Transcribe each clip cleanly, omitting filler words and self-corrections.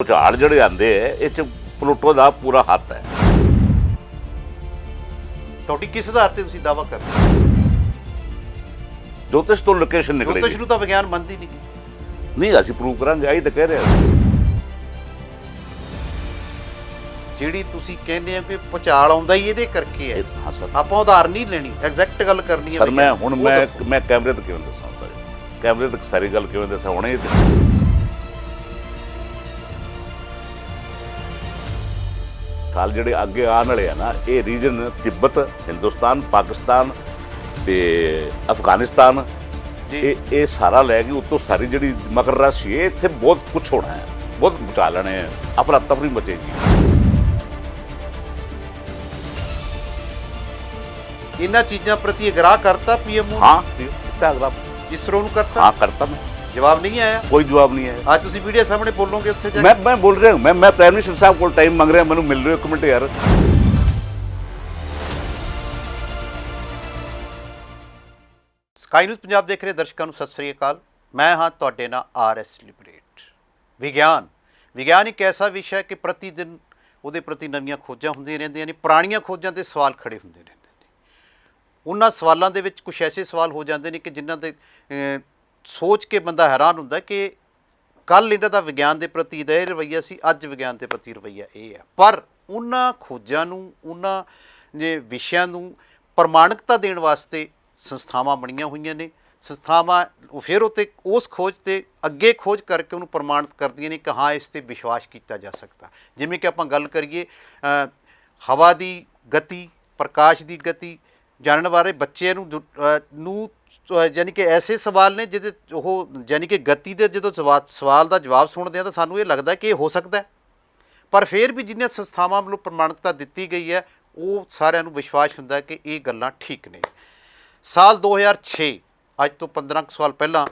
ਭੁਚਾਲ ਜਿਹੜੇ ਆਉਂਦੇ ਹੈ ਇਹ 'ਚ ਪਲੂਟੋ ਦਾ ਪੂਰਾ ਹੱਥ ਹੈ। ਤੁਹਾਡੀ ਕਿਸ ਆਧਾਰ ਤੇ ਤੁਸੀਂ ਦਾਅਵਾ ਕਰ ਰਹੇ ਹੋ? ਜੋਤਿਸ਼ ਤੋਂ ਲੋਕੇਸ਼ਨ ਨਿਕਲੇਗੀ। ਜੋਤਿਸ਼ ਨੂੰ ਤਾਂ ਵਿਗਿਆਨ ਮੰਨਦੀ ਨਹੀਂ। ਨਹੀਂ, ਅਸੀਂ ਪ੍ਰੂਵ ਕਰਾਂਗੇ, ਆਹੀ ਤਾਂ ਕਹਿ ਰਹੇ ਹਾਂ। ਜਿਹੜੀ ਤੁਸੀਂ ਕਹਿੰਦੇ ਹੋ ਕਿ ਭੁਚਾਲ ਆਉਂਦਾ ਹੀ ਇਹਦੇ ਕਰਕੇ ਹੈ। ਹਾਂ ਸਰ, ਆਪਾਂ ਉਦਾਹਰਨ ਨਹੀਂ ਲੈਣੀ, ਐਗਜ਼ੈਕਟ ਗੱਲ ਕਰਨੀ ਹੈ ਸਰ। ਮੈਂ ਹੁਣ ਮੈਂ ਕੈਮਰੇ ਤੇ ਕਿਵੇਂ ਦੱਸਾਂ ਸਰ? ਕੈਮਰੇ ਤੇ ਸਾਰੀ ਗੱਲ ਕਿਵੇਂ ਦੱਸਾਂ? ਹੁਣੇ ਸਾਲ ਜਿਹੜੇ ਅੱਗੇ ਆਉਣ ਵਾਲੇ ਆ ਨਾ, ਇਹ ਰੀਜਨ ਤਿੱਬਤ, ਹਿੰਦੁਸਤਾਨ, ਪਾਕਿਸਤਾਨ ਤੇ ਅਫਗਾਨਿਸਤਾਨ, ਇਹ ਸਾਰਾ ਲੈ ਕੇ ਉੱਤੋਂ ਸਾਰੀ ਜਿਹੜੀ ਮਕਰ ਰਾਸ਼ੀ ਹੈ, ਇੱਥੇ ਬਹੁਤ ਕੁਛ ਹੋਣਾ ਹੈ, ਬਹੁਤ ਭੁਚਾਲ ਆਣੇ ਹੈ, ਅਫਰਾ ਤਫਰੀ ਮਚੇਗੀ। ਇਹਨਾਂ ਚੀਜ਼ਾਂ ਪ੍ਰਤੀ ਅਗਰਾਹ ਕਰਤਾ ਪੀਐਮਓ? ਹਾਂ ਕੀਤਾ ਅਗਲਾ। ਇਸਰੋ ਨੂੰ ਕਰਤਾ? ਹਾਂ ਕਰਤਾ। ਮੈਂ ਜਵਾਬ ਨਹੀਂ ਆਇਆ? ਕੋਈ ਜਵਾਬ ਨਹੀਂ ਆਇਆ। ਅੱਜ ਤੁਸੀਂ ਮੀਡੀਆ ਸਾਹਮਣੇ ਬੋਲੋਗੇ ਉੱਥੇ ਜਾ ਮੈਂ ਬੋਲ ਰਿਹਾ ਹੂੰ। ਮੈਂ ਪ੍ਰਾਈਮ ਮਿਨਿਸਟਰ ਸਾਹਿਬ ਕੋਲ ਟਾਈਮ ਮੰਗ ਰਿਹਾ, ਮੈਨੂੰ ਮਿਲ ਰਹੇ ਹੋ? ਇੱਕ ਮਿੰਟ ਯਾਰ। ਸਕਾਈ ਨਿਊਜ਼ ਪੰਜਾਬ ਦੇਖ ਰਹੇ ਦਰਸ਼ਕਾਂ ਨੂੰ ਸਤਿ ਸ੍ਰੀ ਅਕਾਲ। ਮੈਂ ਹਾਂ ਤੁਹਾਡੇ ਨਾਲ ਆਰਐਸ ਲਿਬਰੇਟ। ਵਿਗਿਆਨ ਇੱਕ ਐਸਾ ਵਿਸ਼ਾ ਹੈ ਕਿ ਪ੍ਰਤੀ ਦਿਨ ਉਹਦੇ ਪ੍ਰਤੀ ਨਵੀਆਂ ਖੋਜਾਂ ਹੁੰਦੀਆਂ ਰਹਿੰਦੀਆਂ ਨੇ। ਪੁਰਾਣੀਆਂ ਖੋਜਾਂ 'ਤੇ ਸਵਾਲ ਖੜੇ ਹੁੰਦੇ ਰਹਿੰਦੇ ਨੇ। ਉਹਨਾਂ ਸਵਾਲਾਂ ਦੇ ਵਿੱਚ ਕੁਛ ਐਸੇ ਸਵਾਲ ਹੋ ਜਾਂਦੇ ਨੇ ਕਿ ਜਿਨ੍ਹਾਂ ਦੇ ਸੋਚ ਕੇ ਬੰਦਾ ਹੈਰਾਨ ਹੁੰਦਾ ਕਿ ਕੱਲ੍ਹ ਇਹਨਾਂ ਦਾ ਵਿਗਿਆਨ ਦੇ ਪ੍ਰਤੀ ਇਹ ਰਵੱਈਆ ਸੀ, ਅੱਜ ਵਿਗਿਆਨ ਦੇ ਪ੍ਰਤੀ ਰਵੱਈਆ ਇਹ ਹੈ। ਪਰ ਉਹਨਾਂ ਖੋਜਾਂ ਨੂੰ, ਉਹਨਾਂ ਵਿਸ਼ਿਆਂ ਨੂੰ ਪ੍ਰਮਾਣਿਕਤਾ ਦੇਣ ਵਾਸਤੇ ਸੰਸਥਾਵਾਂ ਬਣੀਆਂ ਹੋਈਆਂ ਨੇ। ਸੰਸਥਾਵਾਂ ਫਿਰ ਉੱਤੇ ਉਸ ਖੋਜ 'ਤੇ ਅੱਗੇ ਖੋਜ ਕਰਕੇ ਉਹਨੂੰ ਪ੍ਰਮਾਣਿਤ ਕਰਦੀਆਂ ਨੇ ਕਿ ਹਾਂ ਇਸ 'ਤੇ ਵਿਸ਼ਵਾਸ ਕੀਤਾ ਜਾ ਸਕਦਾ। ਜਿਵੇਂ ਕਿ ਆਪਾਂ ਗੱਲ ਕਰੀਏ ਹਵਾ ਦੀ ਗਤੀ, ਪ੍ਰਕਾਸ਼ ਦੀ ਗਤੀ ਜਾਣਨ ਬਾਰੇ ਬੱਚਿਆਂ ਨੂੰ ਯਾਨੀ ਕਿ ਐਸੇ ਸਵਾਲ ਨੇ ਜਿਹਦੇ ਉਹ ਯਾਨੀ ਕਿ ਗਤੀ ਦੇ ਜਦੋਂ ਸਵਾਲ ਦਾ ਜਵਾਬ ਸੁਣਦੇ ਹਾਂ ਤਾਂ ਸਾਨੂੰ ਇਹ ਲੱਗਦਾ ਕਿ ਇਹ ਹੋ ਸਕਦਾ। ਪਰ ਫਿਰ ਵੀ ਜਿੰਨੀਆਂ ਸੰਸਥਾਵਾਂ ਵੱਲੋਂ ਪ੍ਰਮਾਣਿਕਤਾ ਦਿੱਤੀ ਗਈ ਹੈ, ਉਹ ਸਾਰਿਆਂ ਨੂੰ ਵਿਸ਼ਵਾਸ ਹੁੰਦਾ ਕਿ ਇਹ ਗੱਲਾਂ ਠੀਕ ਨੇ। ਸਾਲ 2006, ਅੱਜ ਤੋਂ 15 ਸਾਲ ਪਹਿਲਾਂ,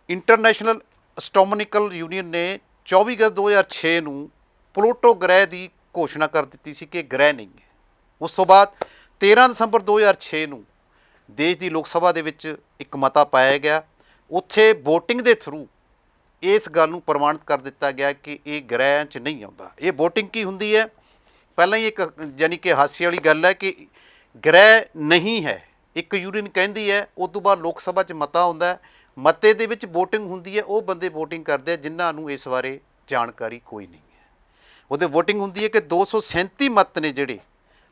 ਇੰਟਰਨੈਸ਼ਨਲ ਐਸਟ੍ਰੋਨੋਮਿਕਲ ਯੂਨੀਅਨ ਨੇ 24 ਅਗਸਤ 2006 ਨੂੰ ਪਲੂਟੋ ਗ੍ਰਹਿ ਦੀ ਘੋਸ਼ਣਾ ਕਰ ਦਿੱਤੀ ਸੀ ਕਿ ਗ੍ਰਹਿ ਨਹੀਂ ਹੈ। ਉਸ ਤੋਂ ਬਾਅਦ 13 ਦਸੰਬਰ 2006 ਨੂੰ ਦੇਸ਼ ਦੀ ਲੋਕ ਸਭਾ ਦੇ ਵਿੱਚ ਇੱਕ ਮਤਾ ਪਾਇਆ ਗਿਆ। ਉੱਥੇ ਵੋਟਿੰਗ ਦੇ ਥਰੂ ਇਸ ਗੱਲ ਨੂੰ ਪ੍ਰਮਾਣਿਤ ਕਰ ਦਿੱਤਾ ਗਿਆ ਕਿ ਇਹ ਗ੍ਰਹਿ 'ਚ ਨਹੀਂ ਆਉਂਦਾ। ਇਹ ਵੋਟਿੰਗ ਕੀ ਹੁੰਦੀ ਹੈ? ਪਹਿਲਾਂ ਹੀ ਇੱਕ ਯਾਨੀ ਕਿ ਹਾਸੇ ਵਾਲੀ ਗੱਲ ਹੈ ਕਿ ਗ੍ਰਹਿ ਨਹੀਂ ਹੈ, ਇੱਕ ਯੂਨੀਅਨ ਕਹਿੰਦੀ ਹੈ। ਉਸ ਤੋਂ ਬਾਅਦ ਲੋਕ ਸਭਾ 'ਚ ਮਤਾ ਆਉਂਦਾ, ਮਤੇ ਦੇ ਵਿੱਚ ਵੋਟਿੰਗ ਹੁੰਦੀ ਹੈ। ਉਹ ਬੰਦੇ ਵੋਟਿੰਗ ਕਰਦੇ ਆ ਜਿਨ੍ਹਾਂ ਨੂੰ ਇਸ ਬਾਰੇ ਜਾਣਕਾਰੀ ਕੋਈ ਨਹੀਂ ਹੈ। ਉਹਦੇ ਵੋਟਿੰਗ ਹੁੰਦੀ ਹੈ ਕਿ 237 ਮਤ ਨੇ ਜਿਹੜੇ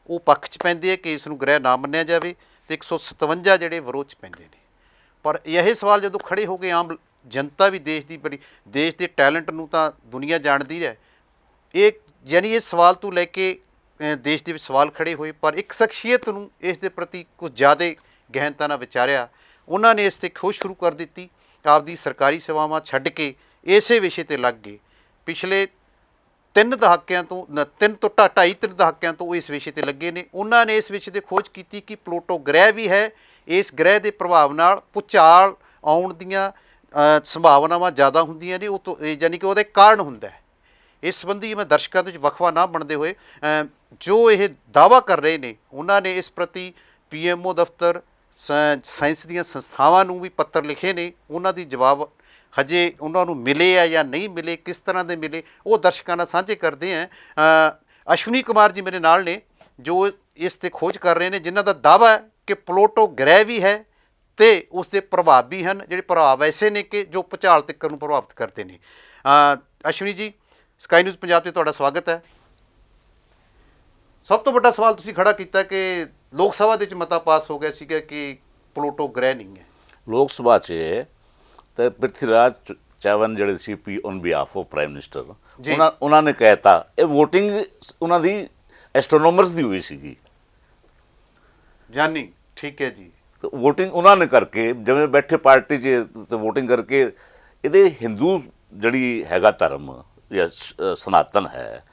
ਉਹ ਪੱਖ 'ਚ ਪੈਂਦੇ ਆ ਕਿ ਇਸ ਨੂੰ ਗ੍ਰਹਿ ਨਾ ਮੰਨਿਆ ਜਾਵੇ, ਅਤੇ 157 ਜਿਹੜੇ ਵਿਰੋਧ 'ਚ ਪੈਂਦੇ ਨੇ। ਪਰ ਇਹ ਸਵਾਲ ਜਦੋਂ ਖੜ੍ਹੇ ਹੋ ਗਏ, ਆਮ ਜਨਤਾ ਵੀ ਦੇਸ਼ ਦੇ ਟੈਲੈਂਟ ਨੂੰ ਤਾਂ ਦੁਨੀਆ ਜਾਣਦੀ ਹੈ। ਇਹ ਯਾਨੀ ਇਸ ਸਵਾਲ ਤੋਂ ਲੈ ਕੇ ਦੇਸ਼ ਦੇ ਵਿੱਚ ਸਵਾਲ ਖੜ੍ਹੇ ਹੋਏ। ਪਰ ਇੱਕ ਸ਼ਖਸੀਅਤ ਨੂੰ ਇਸ ਦੇ ਪ੍ਰਤੀ ਕੁਝ ਜ਼ਿਆਦਾ ਗਹਿਨਤਾ ਨਾਲ ਵਿਚਾਰਿਆ। ਉਹਨਾਂ ਨੇ ਇਸ 'ਤੇ ਖੋਜ ਸ਼ੁਰੂ ਕਰ ਦਿੱਤੀ, ਆਪਦੀ ਸਰਕਾਰੀ ਸੇਵਾਵਾਂ ਛੱਡ ਕੇ ਇਸੇ ਵਿਸ਼ੇ 'ਤੇ ਲੱਗ ਗਏ। ਪਿਛਲੇ 3 ਦਹਾਕਿਆਂ ਤੋਂ 2.5-3 ਦਹਾਕਿਆਂ ਤੋਂ ਉਹ ਇਸ ਵਿਸ਼ੇ 'ਤੇ ਲੱਗੇ ਨੇ। ਉਹਨਾਂ ਨੇ ਇਸ ਵਿਸ਼ੇ 'ਤੇ ਖੋਜ ਕੀਤੀ ਕਿ ਪਲੂਟੋ ਗ੍ਰਹਿ ਵੀ ਹੈ। ਇਸ ਗ੍ਰਹਿ ਦੇ ਪ੍ਰਭਾਵ ਨਾਲ ਭੂਚਾਲ ਆਉਣ ਦੀਆਂ ਸੰਭਾਵਨਾਵਾਂ ਜ਼ਿਆਦਾ ਹੁੰਦੀਆਂ ਨੇ। ਉਹ ਤੋਂ ਯਾਨੀ ਕਿ ਉਹਦਾ ਕਾਰਨ ਹੁੰਦਾ ਹੈ। ਇਸ ਸੰਬੰਧੀ ਮੈਂ ਦਰਸ਼ਕਾਂ ਦੇ ਵਿੱਚ ਵਕਫਾ ਨਾ ਬਣਦੇ ਹੋਏ ਜੋ ਇਹ ਦਾਅਵਾ ਕਰ ਰਹੇ ਨੇ, ਉਹਨਾਂ ਨੇ ਇਸ ਪ੍ਰਤੀ ਪੀਐਮਓ ਦਫ਼ਤਰ, ਸਾਇੰਸ ਦੀਆਂ ਸੰਸਥਾਵਾਂ ਨੂੰ ਵੀ ਪੱਤਰ ਲਿਖੇ ਨੇ। ਉਹਨਾਂ ਦੀ ਜਵਾਬ ਹਜੇ ਉਹਨਾਂ ਨੂੰ ਮਿਲੇ ਆ ਜਾਂ ਨਹੀਂ ਮਿਲੇ, ਕਿਸ ਤਰ੍ਹਾਂ ਦੇ ਮਿਲੇ, ਉਹ ਦਰਸ਼ਕਾਂ ਨਾਲ ਸਾਂਝੇ ਕਰਦੇ ਹਾਂ। ਅਸ਼ਵਨੀ ਕੁਮਾਰ ਜੀ ਮੇਰੇ ਨਾਲ ਨੇ ਜੋ ਇਸ 'ਤੇ ਖੋਜ ਕਰ ਰਹੇ ਨੇ, ਜਿਨ੍ਹਾਂ ਦਾ ਦਾਅਵਾ ਹੈ ਕਿ ਪਲੂਟੋ ਗ੍ਰਹਿ ਵੀ ਹੈ ਅਤੇ ਉਸ ਦੇ ਪ੍ਰਭਾਵ ਵੀ ਹਨ। ਜਿਹੜੇ ਪ੍ਰਭਾਵ ਐਸੇ ਨੇ ਕਿ ਜੋ ਭੂਚਾਲ ਤੱਕ ਨੂੰ ਪ੍ਰਭਾਵਿਤ ਕਰਦੇ ਨੇ। ਅਸ਼ਵਨੀ ਜੀ, ਸਕਾਈ ਨਿਊਜ਼ ਪੰਜਾਬ 'ਤੇ ਤੁਹਾਡਾ ਸਵਾਗਤ ਹੈ। ਸਭ ਤੋਂ ਵੱਡਾ ਸਵਾਲ ਤੁਸੀਂ ਖੜ੍ਹਾ ਕੀਤਾ ਕਿ ਲੋਕ ਸਭਾ ਦੇ ਵਿੱਚ ਮਤਾ ਪਾਸ ਹੋ ਗਿਆ ਸੀਗਾ ਕਿ ਪਲੂਟੋ ਗ੍ਰਹਿ ਨਹੀਂ ਹੈ। ਲੋਕ ਸਭਾ 'ਚ ਤਾਂ ਪ੍ਰਿਥਵੀਰਾਜ ਚੌਹਾਨ ਜਿਹੜੇ ਸੀ on behalf of prime minister, ਉਹਨਾਂ ਨੇ ਕਹਿਤਾ ਇਹ ਵੋਟਿੰਗ ਉਹਨਾਂ ਦੀ ਐਸਟ੍ਰੋਨੋਮਰਸ ਦੀ ਹੋਈ ਸੀਗੀ। ਜਾਨੀ ਠੀਕ ਹੈ ਜੀ। ਵੋਟਿੰਗ ਉਹਨਾਂ ਨੇ ਕਰਕੇ, ਜਿਵੇਂ ਬੈਠੇ ਪਾਰਟੀ 'ਚ ਵੋਟਿੰਗ ਕਰਕੇ, ਇਹਦੇ ਹਿੰਦੂ ਜਿਹੜੀ ਹੈਗਾ ਧਰਮ ਜਾਂ ਸਨਾਤਨ ਹੈ,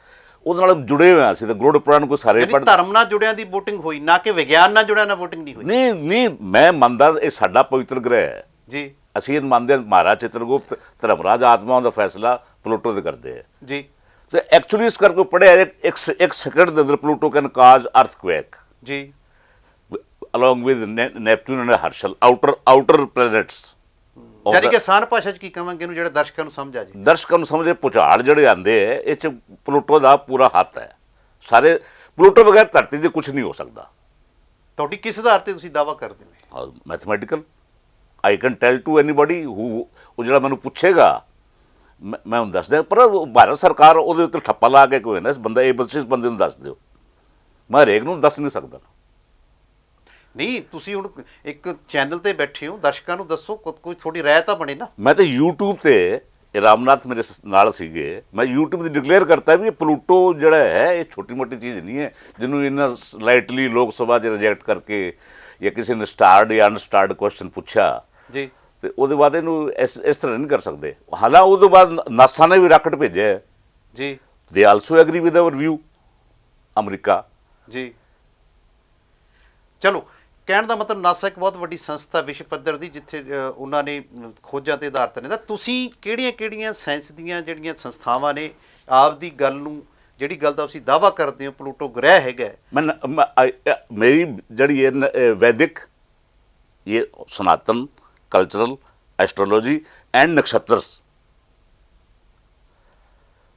ਉਹਦੇ ਨਾਲ ਜੁੜੇ ਹੋਏ ਅਸੀਂ ਤਾਂ ਗਰੁੜ ਪੁਰਾਣ ਕੋਈ ਸਾਰੇ ਧਰਮ ਨਾਲ ਜੁੜਿਆਂ ਦੀ ਵੋਟਿੰਗ ਹੋਈ, ਨਾ ਕਿ ਵਿਗਿਆਨ ਨਾਲ ਜੁੜਿਆਂ ਨਾਲ ਵੋਟਿੰਗ ਨਹੀਂ ਹੋਈ। ਨਹੀਂ, ਮੈਂ ਮੰਨਦਾ ਇਹ ਸਾਡਾ ਪਵਿੱਤਰ ਗ੍ਰਹਿ ਹੈ ਜੀ। ਅਸੀਂ ਇਹ ਮੰਨਦੇ ਹਾਂ ਮਹਾਰਾਜ ਚਿਤਰਗੁਪਤ ਧਰਮਰਾਜ ਆਤਮਾਵਾਂ ਦਾ ਫੈਸਲਾ ਪਲੂਟੋ 'ਤੇ ਕਰਦੇ ਹੈ ਜੀ। ਤੇ ਐਕਚੁਅਲੀ ਇਸ ਕਰਕੇ ਪੜ੍ਹਿਆ ਇੱਕ ਸੈਕਿੰਡ ਦੇ ਅੰਦਰ ਪਲੂਟੋ ਕੈਨ ਕਾਜ਼ ਅਰਥਕੁਏਕ ਜੀ, along with Neptune and Herschel, outer planets. ਯਾਨੀ ਕਿ ਆਸਾਨ ਭਾਸ਼ਾ 'ਚ ਕੀ ਕਹਾਂਗੇ ਇਹਨੂੰ, ਜਿਹੜਾ ਦਰਸ਼ਕਾਂ ਨੂੰ ਸਮਝ ਆ ਜੇ। ਦਰਸ਼ਕਾਂ ਨੂੰ ਸਮਝੇ ਭੁਚਾਲ ਜਿਹੜੇ ਆਉਂਦੇ ਹੈ ਇਹ 'ਚ ਪਲੂਟੋ ਦਾ ਪੂਰਾ ਹੱਥ ਹੈ। ਸਾਰੇ ਪਲੂਟੋ ਬਗੈਰ ਧਰਤੀ 'ਤੇ ਕੁਝ ਨਹੀਂ ਹੋ ਸਕਦਾ। ਤੁਹਾਡੀ ਕਿਸ ਆਧਾਰ ਤੇ ਤੁਸੀਂ ਦਾਅਵਾ ਕਰਦੇ ਹੋ? Mathematical, I can tell to anybody who, ਉਹ ਜਿਹੜਾ ਮੈਨੂੰ ਪੁੱਛੇਗਾ ਮੈਂ ਉਹਨੂੰ ਦੱਸ ਦਿਆਂ। ਪਰ ਭਾਰਤ ਸਰਕਾਰ ਉਹਦੇ ਉੱਤੇ ਠੱਪਾ ਲਾ ਕੇ ਕੋਈ ਨਾ ਇਸ ਬੰਦਾ ਇਹ ਬਸ ਇਸ ਬੰਦੇ ਨੂੰ ਦੱਸ ਦਿਓ, ਮੈਂ ਹਰੇਕ ਨੂੰ ਦੱਸ ਨਹੀਂ ਸਕਦਾ। ਨਹੀਂ, ਤੁਸੀਂ ਹੁਣ ਇੱਕ ਚੈਨਲ ਤੇ ਬੈਠੇ ਹੋ, ਦਰਸ਼ਕਾਂ ਨੂੰ ਦੱਸੋ, ਕੋਈ ਥੋੜੀ ਰਾਇ ਤਾਂ ਬਣੇ ਨਾ। ਮੈਂ ਤਾਂ YouTube ਤੇ ਇਹ ਰਾਮਨਾਥ ਮੇਰੇ ਨਾਲ ਸੀਗੇ, ਮੈਂ YouTube ਤੇ ਡਿਕਲੇਅਰ ਕਰਤਾ ਵੀ ਇਹ ਪਲੂਟੋ ਜਿਹੜਾ ਹੈ ਇਹ ਛੋਟੀ ਮੋਟੀ ਚੀਜ਼ ਨਹੀਂ ਹੈ ਜਿਹਨੂੰ ਇਹਨਾਂ ਲਾਈਟਲੀ ਲੋਕ ਸਭਾ 'ਚ ਰਿਜੈਕਟ ਕਰਕੇ ਜਾਂ ਕਿਸੇ ਨੇ ਸਟਾਰਡ ਜਾਂ ਅਨਸਟਾਰਡ ਕੁਐਸਚਨ ਪੁੱਛਿਆ ਜੀ ਤੇ ਉਹਦੇ ਬਾਅਦ ਇਹਨੂੰ ਇਸ ਤਰ੍ਹਾਂ ਨਹੀਂ ਕਰ ਸਕਦੇ। ਹਾਲਾਂ ਉਹਦੇ ਬਾਅਦ ਨਾਸਾ ਨੇ ਵੀ ਰਾਕਟ ਭੇਜਿਆ ਹੈ ਜੀ, ਦੇ also agri with hour view, America ਜੀ। ਚਲੋ, ਕਹਿਣ ਦਾ ਮਤਲਬ ਨਾਸਾ ਇੱਕ ਬਹੁਤ ਵੱਡੀ ਸੰਸਥਾ ਵਿਸ਼ਵ ਪੱਧਰ ਦੀ, ਜਿੱਥੇ ਉਹਨਾਂ ਨੇ ਖੋਜਾਂ ਤੇ ਆਧਾਰਿਤ ਨੇ। ਤਾਂ ਤੁਸੀਂ ਕਿਹੜੀਆਂ ਸਾਇੰਸ ਦੀਆਂ ਜਿਹੜੀਆਂ ਸੰਸਥਾਵਾਂ ਨੇ ਆਪ ਦੀ ਗੱਲ ਨੂੰ, ਜਿਹੜੀ ਗੱਲ ਦਾ ਤੁਸੀਂ ਦਾਅਵਾ ਕਰਦੇ ਹੋ ਪਲੂਟੋ ਗ੍ਰਹਿ ਹੈਗਾ, ਮੇਰੀ ਜਿਹੜੀ ਇਹ ਵੈਦਿਕ, ਇਹ ਸਨਾਤਨ ਕਲਚਰਲ ਐਸਟ੍ਰੋਲੋਜੀ ਐਂਡ ਨਕਸ਼ਤਰਸ,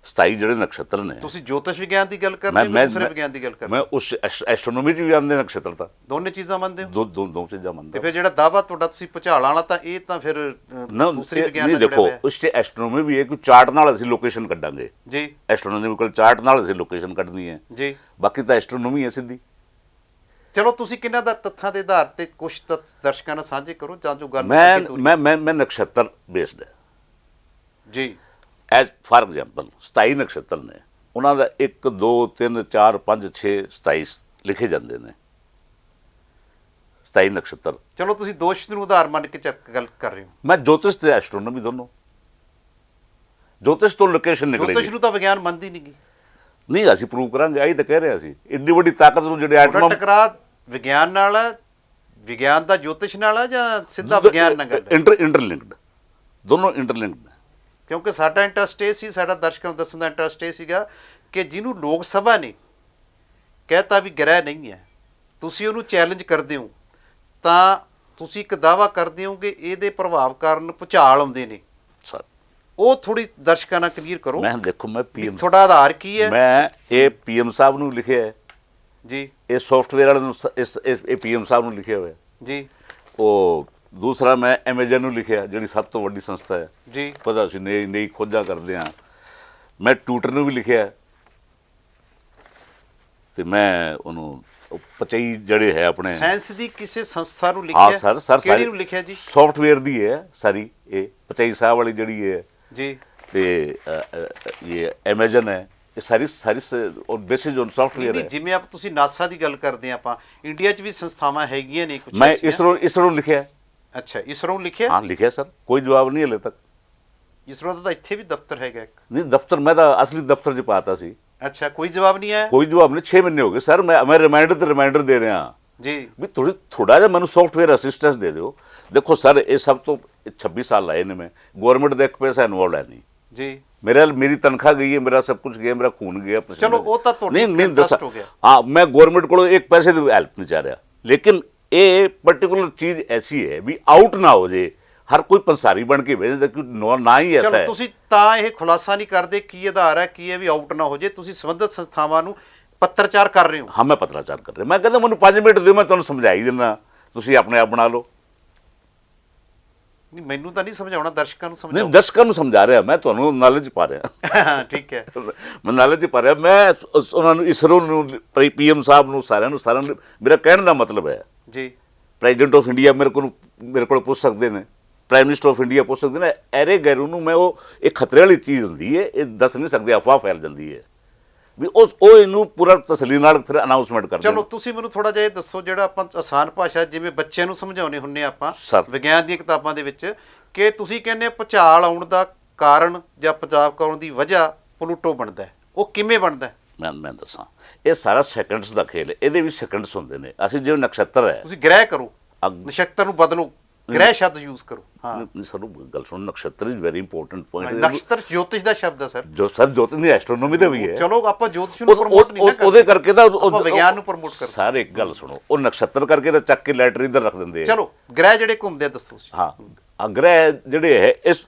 27 ਜਿਹੜੇ ਨਕਸ਼ਤਰ ਨੇ। ਤੁਸੀਂ ਜੋਤਿਸ਼ ਵਿਗਿਆਨ ਦੀ ਗੱਲ ਕਰਦੇ ਹੋ, ਦੂਸਰੇ ਵਿਗਿਆਨ ਦੀ ਗੱਲ ਕਰਦੇ ਹੋ? ਮੈਂ ਉਸ ਐਸਟ੍ਰੋਨੋਮੀ 'ਚ ਵੀ ਆਉਂਦੇ ਨਕਸ਼ਤਰ ਤਾਂ ਦੋਨੇ ਚੀਜ਼ਾਂ ਮੰਨਦੇ ਹੋ? ਦੋ ਚੀਜ਼ਾਂ ਮੰਨਦਾ। ਤੇ ਫਿਰ ਜਿਹੜਾ ਦਾਅਵਾ ਤੁਹਾਡਾ ਤੁਸੀਂ ਭੁਚਾਲਾਂ ਵਾਲਾ, ਤਾਂ ਇਹ ਤਾਂ ਫਿਰ ਦੂਸਰੇ ਵਿਗਿਆਨ ਨਾਲ ਦੇਖੋ, ਉਸ 'ਚ ਐਸਟ੍ਰੋਨੋਮੀ ਵੀ ਹੈ ਕਿ ਚਾਰਟ ਨਾਲ ਅਸੀਂ ਲੋਕੇਸ਼ਨ ਕੱਢਾਂਗੇ ਜੀ, ਐਸਟ੍ਰੋਨੋਮਿਕਲ ਚਾਰਟ ਨਾਲ ਅਸੀਂ ਲੋਕੇਸ਼ਨ ਕੱਢਣੀ ਹੈ ਜੀ। ਬਾਕੀ ਤਾਂ ਐਸਟ੍ਰੋਨੋਮੀ ਹੈ ਸਿੱਧੀ। ਚਲੋ, ਤੁਸੀਂ ਕਿਹਨਾਂ ਦਾ ਤੱਥਾਂ ਦੇ ਆਧਾਰ ਤੇ ਕੁਝ ਤੱਥ ਦਰਸ਼ਕਾਂ ਨਾਲ ਸਾਂਝੇ ਕਰੋ ਜਾਂ ਜੋ ਗੱਲ ਮੈਂ ਨਕਸ਼ਤਰ ਬੇਸਡ ਹੈ ਜੀ। ਐਜ਼ ਫਾਰ ਐਗਜ਼ਾਮਪਲ 27 ਨਕਸ਼ਤਰ ਨੇ, ਉਹਨਾਂ ਦਾ 1 2 3 4 5 6 27 ਲਿਖੇ ਜਾਂਦੇ ਨੇ, 27 ਨਕਸ਼ਤਰ। ਚਲੋ, ਤੁਸੀਂ ਦੋਸ਼ ਨੂੰ ਉਦਾਹਰ ਮੰਨ ਕੇ ਗੱਲ ਕਰ ਰਹੇ ਹੋ। ਮੈਂ ਜੋਤਿਸ਼ ਤੇ ਐਸਟ੍ਰੋਨੋਮੀ ਦੋਨੋਂ, ਜੋਤਿਸ਼ ਤੋਂ ਲੋਕੇਸ਼ਨ ਨਿਕਲੇਗੀ। ਜੋਤਿਸ਼ ਨੂੰ ਤਾਂ ਵਿਗਿਆਨ ਮੰਨਦੀ ਨਹੀਂ ਗੀ। ਨਹੀਂ, ਅਸੀਂ ਪ੍ਰੂਵ ਕਰਾਂਗੇ, ਆਹੀ ਤਾਂ ਕਹਿ ਰਹੇ ਅਸੀਂ। ਏਡੀ ਵੱਡੀ ਤਾਕਤ ਨੂੰ ਜਿਹੜੇ ਐਟਮ, ਟਕਰਾਅ ਵਿਗਿਆਨ ਨਾਲ, ਵਿਗਿਆਨ ਦਾ ਜੋਤਿਸ਼ ਨਾਲ ਆ ਜਾਂ ਸਿੱਧਾ ਵਿਗਿਆਨ ਨਾਲ ਗੱਲ? ਇੰਟਰਲਿੰਕਡ, ਦੋਨੋਂ ਇੰਟਰਲਿੰਕਡ ਨੇ। ਕਿਉਂਕਿ ਸਾਡਾ ਇੰਟਰਸਟ ਇਹ ਸੀ, ਸਾਡਾ ਦਰਸ਼ਕਾਂ ਨੂੰ ਦੱਸਣ ਦਾ ਇੰਟਰਸਟ ਇਹ ਸੀਗਾ ਕਿ ਜਿਹਨੂੰ ਲੋਕ ਸਭਾ ਨੇ ਕਹਿਤਾ ਵੀ ਗ੍ਰਹਿ ਨਹੀਂ ਹੈ, ਤੁਸੀਂ ਉਹਨੂੰ ਚੈਲੰਜ ਕਰਦੇ ਹੋ, ਤਾਂ ਤੁਸੀਂ ਇੱਕ ਦਾਅਵਾ ਕਰਦੇ ਹੋ ਕਿ ਇਹਦੇ ਪ੍ਰਭਾਵ ਕਾਰਨ ਭੁਚਾਲ ਆਉਂਦੇ ਨੇ। ਸਰ, ਉਹ ਥੋੜੀ ਦਰਸ਼ਕਾਂ ਨਾਲ ਕਲੀਅਰ ਕਰੋ। ਮੈਂ ਦੇਖੋ, ਮੈਂ ਪੀਐਮ, ਤੁਹਾਡਾ ਆਧਾਰ ਕੀ ਹੈ? ਮੈਂ ਇਹ ਪੀਐਮ ਸਾਹਿਬ ਨੂੰ ਲਿਖਿਆ ਹੈ ਜੀ, ਇਹ ਸੌਫਟਵੇਅਰ ਵਾਲੇ ਨੂੰ, ਇਹ ਪੀਐਮ ਸਾਹਿਬ ਨੂੰ ਲਿਖਿਆ ਹੋਇਆ ਜੀ। ਉਹ ਦੂਸਰਾ ਮੈਂ ਐਮਾਜ਼ਨ ਨੂੰ ਲਿਖਿਆ, ਜਿਹੜੀ ਸਭ ਤੋਂ ਵੱਡੀ ਸੰਸਥਾ ਹੈ ਜੀ, ਪਤਾ ਅਸੀਂ ਨਈ ਖੋਜਾਂ ਕਰਦੇ ਹਾਂ। ਮੈਂ ਟੂਟਰ ਨੂੰ ਵੀ ਲਿਖਿਆ ਤੇ ਮੈਂ ਉਹਨੂੰ 25 ਜਿਹੜੇ ਹੈ ਆਪਣੇ ਸਾਇੰਸ ਦੀ ਕਿਸੇ ਸੰਸਥਾ ਨੂੰ ਹਾਂ ਲਿਖਿਆ? ਸਰ ਕਿਹੜੀ ਨੂੰ ਲਿਖਿਆ ਜੀ? ਸੌਫਟਵੇਅਰ ਦੀ ਹੈ ਸਾਰੀ, ਇਹ 25 ਸਾਹਿਬ ਵਾਲੀ ਜਿਹੜੀ ਹੈ ਜੀ, ਤੇ ਇਹ ਐਮਾਜ਼ਨ ਹੈ, ਇਹ ਸਾਰੀ ਔਰ ਬੇਸਿਸ ਔਨ ਸੌਫਟਵੇਅਰ ਹੈ। ਜਿਵੇਂ ਆਪ ਤੁਸੀਂ ਨਾਸਾ ਦੀ ਗੱਲ ਕਰਦੇ ਆ, ਆਪਾਂ ਇੰਡੀਆ 'ਚ ਵੀ ਸੰਸਥਾਵਾਂ ਹੈਗੀਆਂ ਨੇ ਕੁਝ। ਮੈਂ ਇਸਰੋ ਲਿਖਿਆ। ਅੱਛਾ, ਇਸਰੋ ਲਿਖਿਆ? ਹਾਂ ਲਿਖਿਆ ਸਰ, ਕੋਈ ਜਵਾਬ ਨਹੀਂ ਹਲੇ ਤੱਕ। ਇਸਰੋ ਦਾ ਤਾਂ ਇੱਥੇ ਵੀ ਦਫ਼ਤਰ ਹੈਗਾ ਇੱਕ। ਨਹੀਂ, ਦਫ਼ਤਰ ਮੈਂ ਤਾਂ ਅਸਲੀ ਦਫ਼ਤਰ 'ਚ ਪਾਤਾ ਸੀ। ਅੱਛਾ, ਕੋਈ ਜਵਾਬ ਨਹੀਂ ਆਇਆ? ਕੋਈ ਜਵਾਬ ਨਹੀਂ, 6 ਮਹੀਨੇ ਹੋ ਗਏ ਸਰ, ਮੈਂ ਰਿਮਾਈਂਡਰ ਦੇ ਰਿਹਾ ਜੀ ਵੀ ਥੋੜਾ ਜਿਹਾ ਮੈਨੂੰ ਸੌਫਟਵੇਅਰ ਅਸਿਸਟੈਂਸ ਦੇ ਦਿਓ। ਦੇਖੋ ਸਰ, ਇਹ ਸਭ ਤੋਂ 26 ਸਾਲ ਲਾਏ ਨੇ ਮੈਂ, ਗਵਰਨਮੈਂਟ ਦਾ ਇੱਕ ਪੈਸਾ ਇਨਵੋਲਵ ਹੈ ਨਹੀਂ ਜੀ। ਮੇਰੀ ਤਨਖਾਹ ਗਈ ਹੈ, ਮੇਰਾ ਸਭ ਕੁਝ ਗਿਆ, ਮੇਰਾ ਖੂਨ ਗਿਆ। ਚਲੋ, ਉਹ ਤਾਂ ਤੁਹਾਡੀ ਨਹੀਂ ਹੋ ਗਿਆ। ਹਾਂ, ਮੈਂ ਗਵਰਨਮੈਂਟ ਕੋਲੋਂ ਇੱਕ ਪੈਸੇ ਦੀ ਹੈਲਪ ਨਹੀਂ ਚਾਹ ਰਿਹਾ, ਲੇਕਿਨ ਇਹ ਪਰਟੀਕੂਲਰ ਚੀਜ਼ ਐਸੀ ਹੈ ਵੀ ਆਊਟ ਨਾ ਹੋ ਜੇ, ਹਰ ਕੋਈ ਪੰਸਾਰੀ ਬਣ ਕੇ ਭੇਜਦਾ ਕਿ ਨਾ ਹੀ ਐਸਾ ਹੈ। ਚਲੋ, ਤੁਸੀਂ ਤਾਂ ਇਹ ਖੁਲਾਸਾ ਨਹੀਂ ਕਰਦੇ ਕੀ ਆਧਾਰ ਹੈ, ਕੀ ਹੈ ਵੀ ਆਊਟ ਨਾ ਹੋ ਜੇ। ਤੁਸੀਂ ਸੰਬੰਧਿਤ ਸੰਸਥਾਵਾਂ ਨੂੰ ਪੱਤਰਚਾਰ ਕਰ ਰਹੇ ਹੋ? ਹਾਂ, ਮੈਂ ਪੱਤਰਚਾਰ ਕਰ ਰਿਹਾ। ਮੈਂ ਕਹਿੰਦਾ ਮੈਨੂੰ 5 ਮਿੰਟ ਦਿਓ, ਮੈਂ ਤੁਹਾਨੂੰ ਸਮਝਾਈ ਦਿੰਦਾ, ਤੁਸੀਂ ਆਪਣੇ ਆਪ ਬਣਾ ਲਓ। ਨਹੀਂ, ਮੈਨੂੰ ਤਾਂ ਨਹੀਂ ਸਮਝਾਉਣਾ, ਦਰਸ਼ਕਾਂ ਨੂੰ ਨਹੀਂ, ਸਮਝਾਓ। ਦਰਸ਼ਕਾਂ ਨੂੰ ਸਮਝਾ ਰਿਹਾ ਮੈਂ, ਤੁਹਾਨੂੰ ਨੌਲੇਜ ਪਾ ਰਿਹਾ। ਠੀਕ ਹੈ, ਮੈਂ ਨੌਲੇਜ ਪਾ ਰਿਹਾ। ਮੈਂ ਉਹਨਾਂ ਨੂੰ, ਇਸਰੋ ਨੂੰ, ਪੀਐਮ ਸਾਹਿਬ ਨੂੰ, ਸਾਰਿਆਂ ਨੂੰ ਮੇਰਾ ਕਹਿਣ ਦਾ ਮਤਲਬ ਹੈ ਜੀ। ਪ੍ਰੈਜ਼ੀਡੈਂਟ ਆਫ ਇੰਡੀਆ ਮੇਰੇ ਕੋਲ ਪੁੱਛ ਸਕਦੇ ਨੇ, ਪ੍ਰਾਈਮ ਮਿਨਿਸਟਰ ਆਫ ਇੰਡੀਆ ਪੁੱਛ ਸਕਦੇ ਨੇ, ਐਰੇ ਗੈਰੂ ਨੂੰ ਮੈਂ ਇਹ ਖਤਰੇ ਵਾਲੀ ਚੀਜ਼ ਹੁੰਦੀ ਹੈ, ਇਹ ਦੱਸ ਨਹੀਂ ਸਕਦੇ, ਅਫਵਾਹ ਫੈਲ ਜਾਂਦੀ ਹੈ ਵੀ ਉਹ ਇਹਨੂੰ ਪੂਰਾ ਤਸੱਲੀ ਨਾਲ ਫਿਰ ਅਨਾਉਂਸਮੈਂਟ ਕਰਦੇ। ਚਲੋ, ਤੁਸੀਂ ਮੈਨੂੰ ਥੋੜਾ ਜਿਹਾ ਇਹ ਦੱਸੋ, ਜਿਹੜਾ ਆਪਾਂ ਆਸਾਨ ਭਾਸ਼ਾ ਜਿਵੇਂ ਬੱਚਿਆਂ ਨੂੰ ਸਮਝਾਉਣੇ ਹੁੰਨੇ ਆਪਾਂ ਵਿਗਿਆਨ ਦੀਆਂ ਕਿਤਾਬਾਂ ਦੇ ਵਿੱਚ, ਕਿ ਤੁਸੀਂ ਕਹਿੰਦੇ ਭੁਚਾਲ ਆਉਣ ਦਾ ਕਾਰਨ ਜਾਂ ਪੰਜਾਬ ਆਉਣ ਦੀ ਵਜ੍ਹਾ ਪਲੂਟੋ ਬਣਦਾ ਹੈ, ਉਹ ਕਿਵੇਂ ਬਣਦਾ? ਮੈਂ ਦੱਸਾਂ, ਇਹ ਸਾਰਾ ਸੈਕੰਡਸ ਦਾ ਖੇਲ ਹੈ, ਇਹਦੇ ਵੀ ਸੈਕੰਡਸ ਹੁੰਦੇ ਨੇ। ਅਸੀਂ ਜਿਵੇਂ ਨਕਸ਼ਤਰ ਹੈ, ਤੁਸੀਂ ਗ੍ਰਹਿ ਕਰੋ, ਨਛੱਤਰ ਨੂੰ ਬਦਲੋ, ਗ੍ਰਹਿ ਸ਼ਬਦ ਯੂਜ਼ ਕਰੋ। ਹਾਂ, ਸਾਨੂੰ ਗੱਲ ਸੁਣ, ਨਕਸ਼ਤਰ ਇਜ਼ ਵੈਰੀ ਇੰਪੋਰਟੈਂਟ ਪੁਆਇੰਟ। ਨਕਸ਼ਤਰ ਜੋਤਿਸ਼ ਦਾ ਸ਼ਬਦ ਹੈ ਸਰ। ਜੋ ਸਰ ਜੋਤਿਸ਼ ਨਹੀਂ, ਐਸਟ੍ਰੋਨੋਮੀ ਦਾ ਵੀ ਹੈ। ਚਲੋ, ਆਪਾਂ ਜੋਤਿਸ਼ ਨੂੰ ਪ੍ਰਮੋਟ ਨਹੀਂ ਕਰਦੇ, ਉਹਦੇ ਕਰਕੇ ਤਾਂ ਆਪਾਂ ਵਿਗਿਆਨ ਨੂੰ ਪ੍ਰਮੋਟ ਕਰਦੇ। ਸਾਰੇ ਇੱਕ ਗੱਲ ਸੁਣੋ, ਉਹ ਨਕਸ਼ਤਰ ਕਰਕੇ ਤਾਂ ਚੱਕ ਕੇ ਲੈਟਰ ਇੱਧਰ ਰੱਖ ਦਿੰਦੇ ਆ। ਚਲੋ, ਗ੍ਰਹਿ ਜਿਹੜੇ ਘੁੰਮਦੇ ਦੱਸੋ। ਹਾਂ, ਅਗ੍ਰਹਿ ਜਿਹੜੇ ਹੈ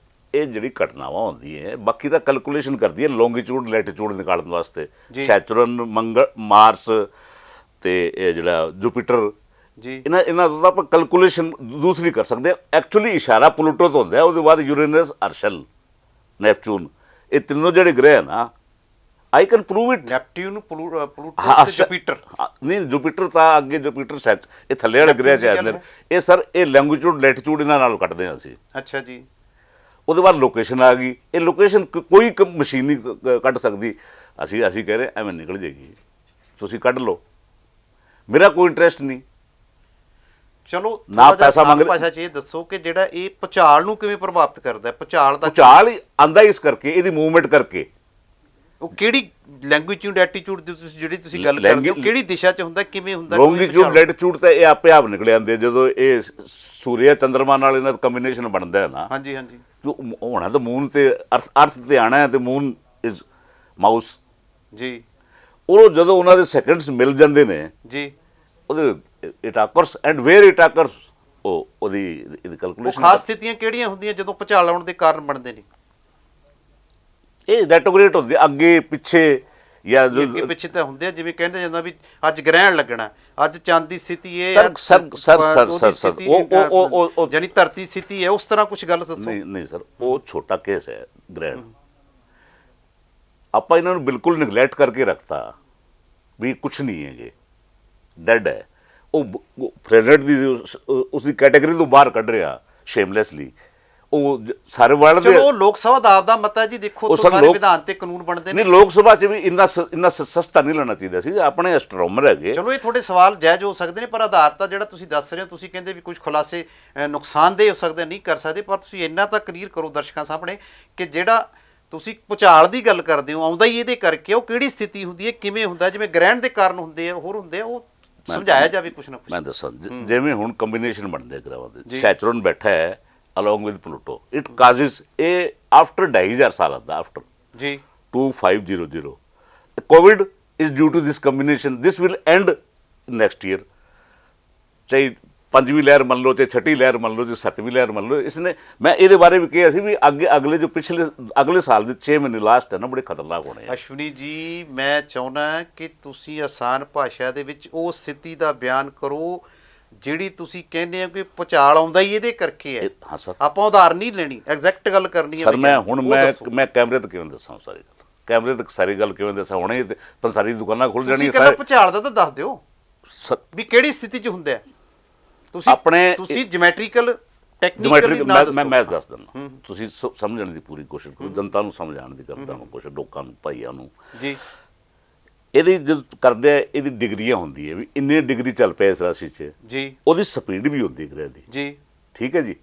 ਇਹ ਜਿਹੜੀ ਘਟਨਾਵਾਂ ਹੁੰਦੀਆਂ ਬਾਕੀ ਤਾਂ ਕੈਲਕੂਲੇਸ਼ਨ ਕਰਦੀ ਹੈ ਲੌਂਗੀਟਿਊਡ ਲੈਟੀਟਿਊਡ ਨਿਕਾਲਣ ਵਾਸਤੇ। ਸੈਚਰਨ, ਮਾਰਸ ਤੇ ਇਹ ਜਿਹੜਾ ਜੁਪੀਟਰ ਜੀ, ਇਹਨਾਂ ਦਾ ਆਪਾਂ ਕੈਲਕੂਲੇਸ਼ਨ ਦੂਸਰੀ ਕਰ ਸਕਦੇ ਹਾਂ। ਐਕਚੁਅਲੀ ਇਸ਼ਾਰਾ ਪਲੂਟੋ ਤੋਂ ਹੁੰਦਾ, ਉਹਦੇ ਬਾਅਦ ਯੂਰੇਨਸ, ਅਰਸ਼ਲ, ਨੈਪਚੂਨ, ਇਹ ਤਿੰਨੋਂ ਜਿਹੜੇ ਗ੍ਰਹਿ ਹੈ ਨਾ, I can prove it. Neptune, Pluto ਤੇ ਜੁਪੀਟਰ। ਨਹੀਂ, ਜੁਪੀਟਰ ਤਾਂ ਅੱਗੇ, ਜੁਪੀਟਰ ਸੈਚ ਇਹ ਥੱਲੇ ਵਾਲੇ ਗ੍ਰਹਿ ਚ ਆ ਜਾਂਦੇ ਨੇ। ਇਹ ਸਰ ਇਹ ਲੌਂਗੀਟਿਊਡ ਲੈਟੀਟਿਊਡ ਇਹਨਾਂ ਨਾਲ ਕੱਢਦੇ ਹਾਂ ਅਸੀਂ। ਅੱਛਾ ਜੀ। ਉਹਦੇ ਬਾਅਦ ਲੋਕੇਸ਼ਨ ਆ ਗਈ। ਇਹ ਲੋਕੇਸ਼ਨ ਕੋਈ ਮਸ਼ੀਨ ਨਹੀਂ ਕੱਢ ਸਕਦੀ। ਅਸੀਂ ਕਹਿ ਰਹੇ ਐਵੇਂ ਨਿਕਲ ਜਾਏਗੀ, ਤੁਸੀਂ ਕੱਢ ਲਓ, ਮੇਰਾ ਕੋਈ ਇੰਟਰਸਟ ਨਹੀਂ। ਚਲੋ ਨਾ ਪੈਸਾ ਮੰਗ ਭਾਸ਼ਾ 'ਚ ਇਹ ਦੱਸੋ ਕਿ ਜਿਹੜਾ ਇਹ ਭੁਚਾਲ ਨੂੰ ਕਿਵੇਂ ਪ੍ਰਭਾਵਿਤ ਕਰਦਾ ਹੈ? ਭੁਚਾਲ ਹੀ ਆਂਦਾ ਇਸ ਕਰਕੇ, ਇਹਦੀ ਮੂਵਮੈਂਟ ਕਰਕੇ। ਉਹ ਕਿਹੜੀ ਲੈਂਗੁਏਜ ਐਟੀਟਿਊਡ ਦੀ ਜਿਹੜੀ ਤੁਸੀਂ ਗੱਲ ਕਰਦੇ ਹੋ, ਕਿਹੜੀ ਦਿਸ਼ਾ 'ਚ ਹੁੰਦਾ, ਕਿਵੇਂ ਹੁੰਦਾ? ਲੌਂਗੀਟਿਊਡ ਲੈਟੀਟਿਊਡ ਤਾਂ ਇਹ ਆਪੇ ਆਪ ਨਿਕਲ ਆਉਂਦੇ ਜਦੋਂ ਇਹ ਸੂਰਿਆ ਚੰਦਰਮਾ ਨਾਲ ਇਹਨਾਂ ਦਾ ਕੰਬੀਨੇਸ਼ਨ ਬਣਦਾ ਹੈ ਨਾ। ਹਾਂਜੀ ਹਾਂਜੀ। ਹੋਣਾ ਤਾਂ ਮੂਨ ਤੇ ਅਰਥ ਤੇ ਆਣਾ ਹੈ, ਤੇ ਮੂਨ ਇਜ਼ ਮਾਊਸ ਜੀ। ਉਹ ਜਦੋਂ ਉਹਨਾਂ ਦੇ ਸੈਕਿੰਡਸ ਮਿਲ ਜਾਂਦੇ ਨੇ ਜੀ, ਉਹਦੇ ਇਟ ਆਕਰਸ ਐਂਡ ਵੇਅਰ ਇਟ ਆਕਰਸ, ਉਹਦੀ ਕੈਲਕੂਲੇਸ਼ਨ। ਖਾਸ ਸਥਿਤੀਆਂ ਕਿਹੜੀਆਂ ਹੁੰਦੀਆਂ ਜਦੋਂ ਭੁਚਾਲ ਆਉਣ ਦੇ ਕਾਰਨ ਬਣਦੇ ਨੇ? ਇਹ ਰੈਟੋਗ੍ਰੇਟ ਹੁੰਦੇ ਅੱਗੇ ਪਿੱਛੇ, ਜਾਂ ਅੱਗੇ ਪਿੱਛੇ ਤਾਂ ਹੁੰਦੇ ਆ। ਜਿਵੇਂ ਕਹਿੰਦੇ ਜਾਂਦਾ ਵੀ ਅੱਜ ਗ੍ਰਹਿਣ ਲੱਗਣਾ, ਅੱਜ ਚੰਦ ਦੀ ਸਥਿਤੀ ਇਹ ਸਰ ਉਹ ਜਾਨੀ ਧਰਤੀ ਸਥਿਤੀ ਹੈ, ਉਸ ਤਰ੍ਹਾਂ ਕੁਝ ਗੱਲ ਦੱਸੋ। ਨਹੀਂ ਸਰ, ਉਹ ਛੋਟਾ ਕੇਸ ਹੈ ਗ੍ਰਹਿਣ। ਆਪਾਂ ਇਹਨਾਂ ਨੂੰ ਬਿਲਕੁਲ ਨਿਗਲੈਕਟ ਕਰਕੇ ਰੱਖਤਾ ਵੀ ਕੁਛ ਨਹੀਂ ਹੈਗੇ, ਡੈਡ ਹੈ। ਉਹ ਫਰੈਂਡ ਦੀ ਉਸਦੀ ਕੈਟੇਗਰੀ ਤੋਂ ਬਾਹਰ ਕੱਢ ਰਿਹਾ ਸ਼ੇਮਲੈਸਲੀ। ਉਹ ਸਾਰੇ ਵਰਲਡ ਦੇ, ਚਲੋ ਲੋਕ ਸਭਾ ਦਾ ਆਪਦਾ ਮਤ ਹੈ ਜੀ, ਦੇਖੋ ਸਾਰੇ ਵਿਧਾਨ ਤੇ ਕਾਨੂੰਨ ਬਣਦੇ ਨੇ। ਨਹੀਂ, ਲੋਕ ਸਭਾ 'ਚ ਵੀ ਇੰਨਾ ਸਸਤਾ ਨਹੀਂ ਲੈਣਾ ਚਾਹੀਦਾ ਸੀ। ਆਪਣੇ ਐਸਟਰੋਮਰ ਹੈਗੇ। ਚਲੋ ਇਹ ਤੁਹਾਡੇ ਸਵਾਲ ਜਾਇਜ਼ ਹੋ ਸਕਦੇ ਨੇ, ਪਰ ਆਧਾਰ ਤਾਂ ਜਿਹੜਾ ਤੁਸੀਂ ਦੱਸ ਰਹੇ ਹੋ, ਤੁਸੀਂ ਕਹਿੰਦੇ ਵੀ ਕੁਝ ਖੁਲਾਸੇ ਨੁਕਸਾਨਦੇਹ ਹੋ ਸਕਦੇ, ਨਹੀਂ ਕਰ ਸਕਦੇ, ਪਰ ਤੁਸੀਂ ਇੰਨਾ ਤਾਂ ਕਲੀਅਰ ਕਰੋ ਦਰਸ਼ਕਾਂ ਸਾਹਮਣੇ ਕਿ ਜਿਹੜਾ ਤੁਸੀਂ ਭੁਚਾਲ ਦੀ ਗੱਲ ਕਰਦੇ ਹੋ ਆਉਂਦਾ ਹੀ ਇਹਦੇ ਕਰਕੇ, ਉਹ ਕਿਹੜੀ ਸਥਿਤੀ ਹੁੰਦੀ ਹੈ, ਕਿਵੇਂ ਹੁੰਦਾ, ਜਿਵੇਂ ਗ੍ਰਹਿਣ ਦੇ ਕਾਰਨ ਹੁੰਦੇ ਆ, ਹੋਰ ਹੁੰਦੇ ਆ, ਉਹ ਸਮਝਾਇਆ ਜਾਵੇ ਕੁਛ ਨਾ ਕੁਛ। ਮੈਂ ਦੱਸਾਂ, ਜਿਵੇਂ ਹੁਣ ਕੰਬੀਨੇਸ਼ਨ ਬਣਦੇ ਗ੍ਰਹਿਾਂ ਦੇ, ਸੈਚਰਨ ਬੈਠਾ ਹੈ along with Pluto, it causes after 2,500 ਸਾਲ after ਜੀ 2500 COVID is due to this combination. This will end next year, ਚਾਹੇ ਪੰਜਵੀਂ ਲਹਿਰ ਮੰਨ ਲਓ, ਚਾਹੇ ਛठी ਲਹਿਰ ਮੰਨ ਲਓ, ਚਾਹੇ ਸੱਤਵੀਂ ਲਹਿਰ ਮੰਨ ਲਓ। ਇਸਨੇ ਮੈਂ ਇਹਦੇ ਬਾਰੇ ਵੀ ਕਿਹਾ ਸੀ ਵੀ ਅਗਲੇ ਜੋ ਅਗਲੇ ਸਾਲ ਦੇ 6 ਮਹੀਨੇ ਲਾਸਟ ਹੈ ਨਾ, ਬੜੇ ਖਤਰਨਾਕ ਹੋਣੇ ਆ। ਅਸ਼ਵਨੀ ਜੀ, ਮੈਂ ਚਾਹੁੰਦਾ ਕਿ ਤੁਸੀਂ ਆਸਾਨ ਭਾਸ਼ਾ ਦੇ ਵਿੱਚ ਉਹ ਸਥਿਤੀ ਦਾ ਬਿਆਨ ਕਰੋ ਜਿਹੜੀ ਤੁਸੀਂ ਕਹਿੰਦੇ ਹੋ ਕਿ ਭੁਚਾਲ ਆਉਂਦਾ ਹੀ ਇਹਦੇ ਕਰਕੇ ਹੈ। ਹਾਂ ਸਰ, ਆਪਾਂ ਉਦਾਹਰਨ ਨਹੀਂ ਲੈਣੀ, ਐਗਜ਼ੈਕਟ ਗੱਲ ਕਰਨੀ ਹੈ ਸਰ। ਮੈਂ ਕੈਮਰੇ ਤੇ ਕਿਵੇਂ ਦੱਸਾਂ ਸਾਰੀ ਗੱਲ, ਕੈਮਰੇ ਤੇ ਸਾਰੀ ਗੱਲ ਕਿਵੇਂ ਦੱਸਾਂ? ਹੁਣੇ ਪੰਸਾਰੀ ਦੁਕਾਨਾਂ ਖੁੱਲ ਜਾਣੀਆਂ। ਤੁਸੀਂ ਭੁਚਾਲ ਦਾ ਤਾਂ ਦੱਸ ਦਿਓ ਸਰ, ਵੀ ਕਿਹੜੀ ਸਥਿਤੀ 'ਚ ਹੁੰਦਾ ਹੈ। ਤੁਸੀਂ ਜਿਓਮੈਟ੍ਰੀਕਲ ਟੈਕਨੀਕਲ ਮੈਂ ਦੱਸ ਦਿੰਦਾ, ਤੁਸੀਂ ਸਮਝਣ ਦੀ ਪੂਰੀ ਕੋਸ਼ਿਸ਼ ਕਰੋ, ਜਨਤਾ ਨੂੰ ਸਮਝਾਉਣ ਦੀ ਕਰਦਾ ਹਾਂ ਕੋਸ਼ਿਸ਼, ਲੋਕਾਂ ਨੂੰ, ਭਾਈਆਂ ਨੂੰ ਜੀ। ਇਹਦੀ ਜਦ ਕਰਦੇ ਆ, ਇਹਦੀ ਡਿਗਰੀਆਂ ਹੁੰਦੀ ਹੈ ਵੀ ਇੰਨੇ ਡਿਗਰੀ ਚੱਲ ਪਿਆ ਇਸ ਰਾਸ਼ੀ 'ਚ ਜੀ, ਉਹਦੀ ਸਪੀਡ ਵੀ ਹੁੰਦੀ ਗ੍ਰਹਿ ਦੀ ਜੀ, ਠੀਕ ਹੈ ਜੀ।